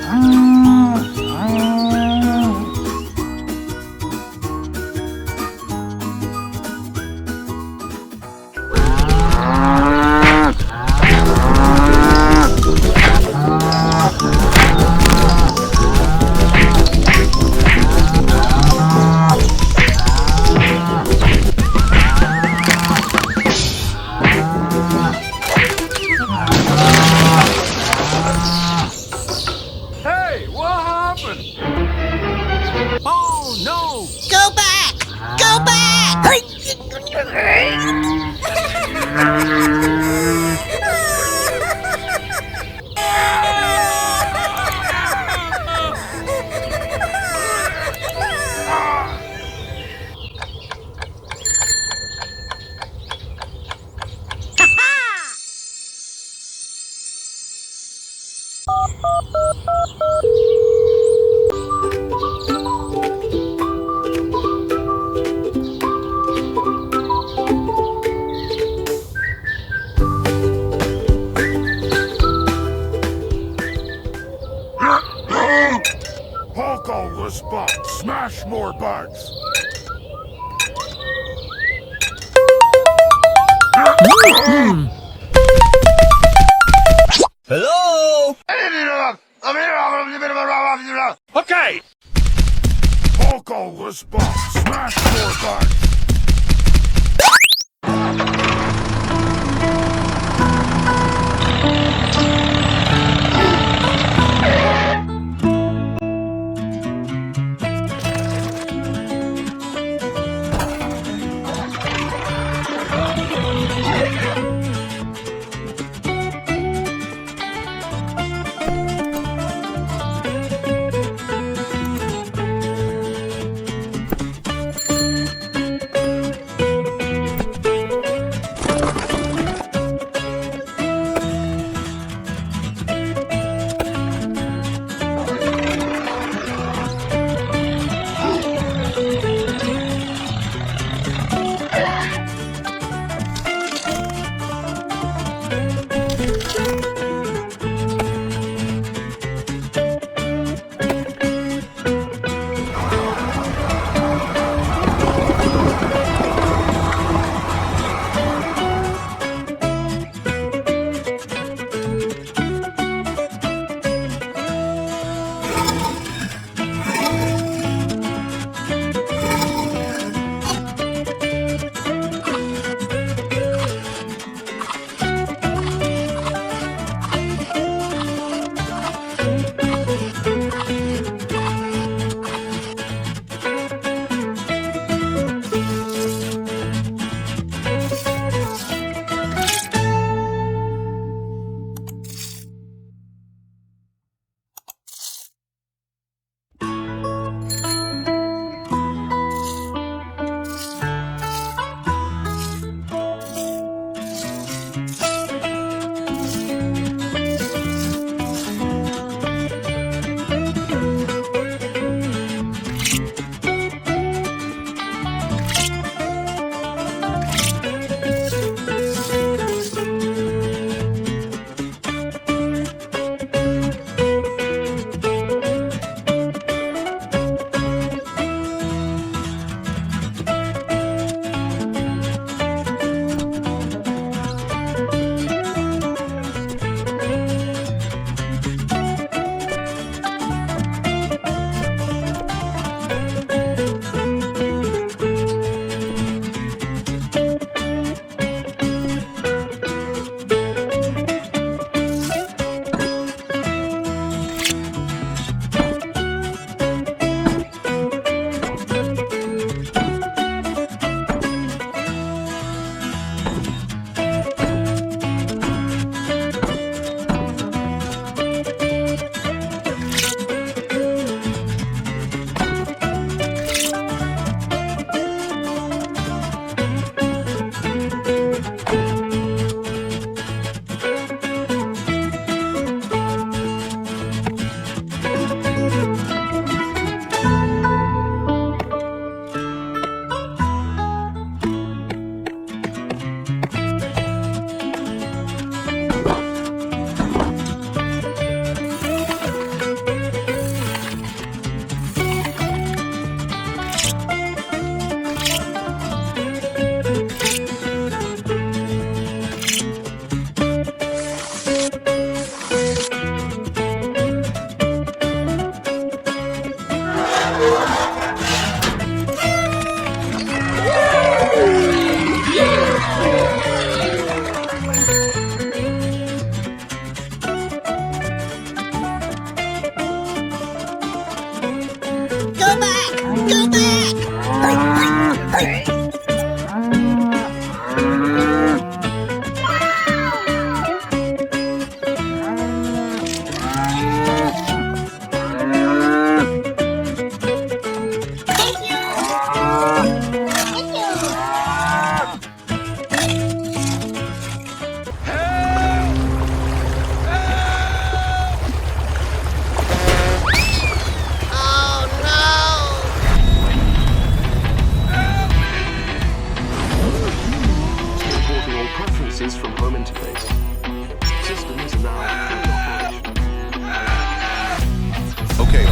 Hey, what happened? Oh no! Go back! Go back! Hulk all the spot. Smash more bugs. Hello? Okay. Hulk all the spot. Smash more bugs. Go back! Go back! Importing all preferences from home interface. System is now in operation. Okay.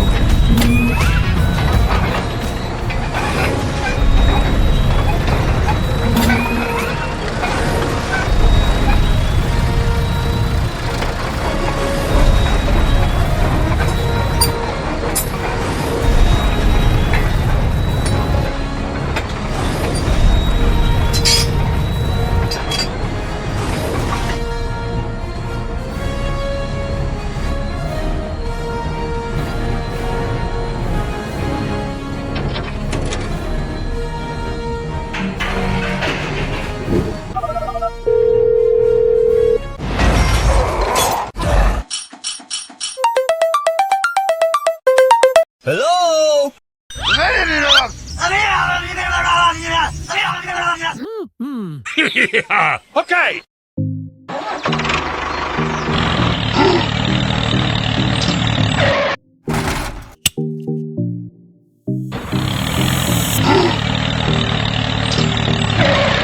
Hello? Yeah. Okay.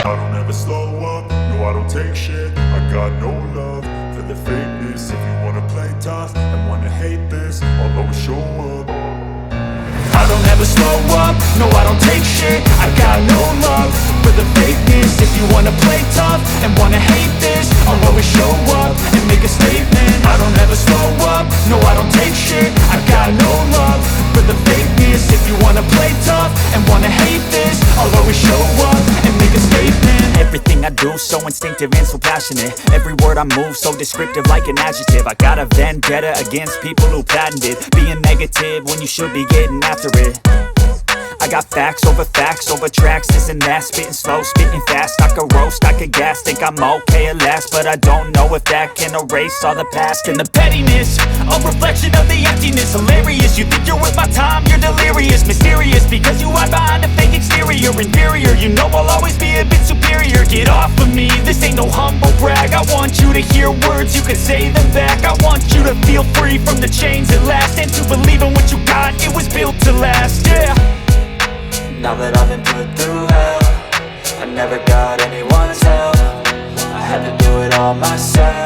I don't ever slow up, no I don't take shit. I got no love for the fakeness. If you wanna play tough and wanna hate this, I'll always show up. I don't ever slow up, no I don't take shit. I got no love for the fakeness. If you wanna play tough and wanna hate this, I'll always show up and make a statement. I don't ever slow up, no I don't take shit. I got no love for the fakeness. If you wanna play tough and wanna hate this, I'll always show up and make a statement. Everything I do so instinctive and so passionate. Every word I move so descriptive like an adjective. I got a vendetta against people who patented being negative when you should be getting after it. I got facts over tracks, this and that. Spitting slow, spitting fast. I could roast, I could gas. Think I'm okay at last, but I don't know if that can erase all the past. And the pettiness, a reflection of the emptiness. Hilarious, you think you're worth my time, you're delirious. Mysterious, because you hide behind a fake exterior. Inferior, you know I'll always be a bit superior. Get off of me, this ain't no humble brag. I want you to hear words, you can say them back. I want you to feel free from the chains at last, and to believe in what you got, it was built to last, yeah. Now that I've been put through hell, I never got anyone's help. I had to do it all myself.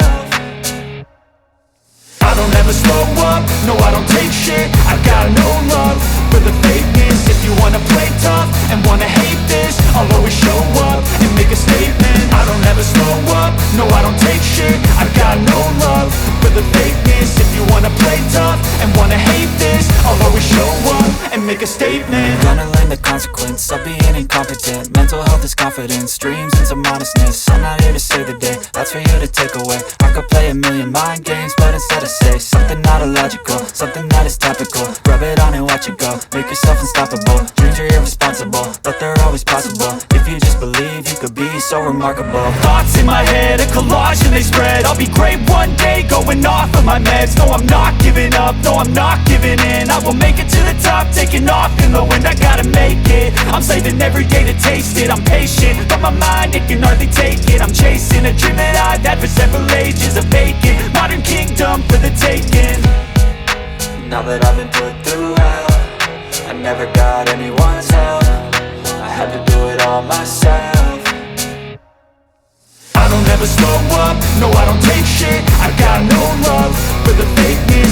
I don't ever slow up, no I don't take shit. I got no love for the fakeness. If you wanna play tough and wanna hate this, I'll always show up and make a statement. I don't ever slow up, no I don't take shit. I got no love for the fakeness. If you wanna play tough and wanna hate this, I'll always show up and make a statement. Gonna learn the consequence of being incompetent. Mental health is confidence, dreams and some modestness. I'm not here to save the day, that's for you to take away. I could play a million mind games, but instead I say something not illogical, something that is topical. Rub it on and watch it go, make yourself unstoppable. Dreams are irresponsible, but they're always possible. If you just believe, you could be so remarkable. Thoughts in my head, a collage and they spread. I'll be great one day, going off of my meds. No, I'm not giving up, no, I'm not giving in. I will make it to the top, taking off in the wind. I gotta make it, I'm saving every day to taste it. I'm patient, but my mind, it can hardly take it. I'm chasing a dream that I've had for several ages. A vacant, modern kingdom for the taking. Now that I've been put through hell, I never got anyone's help. I had to do it all myself. I don't ever slow up, no I don't take shit. I got no love for the fakeness.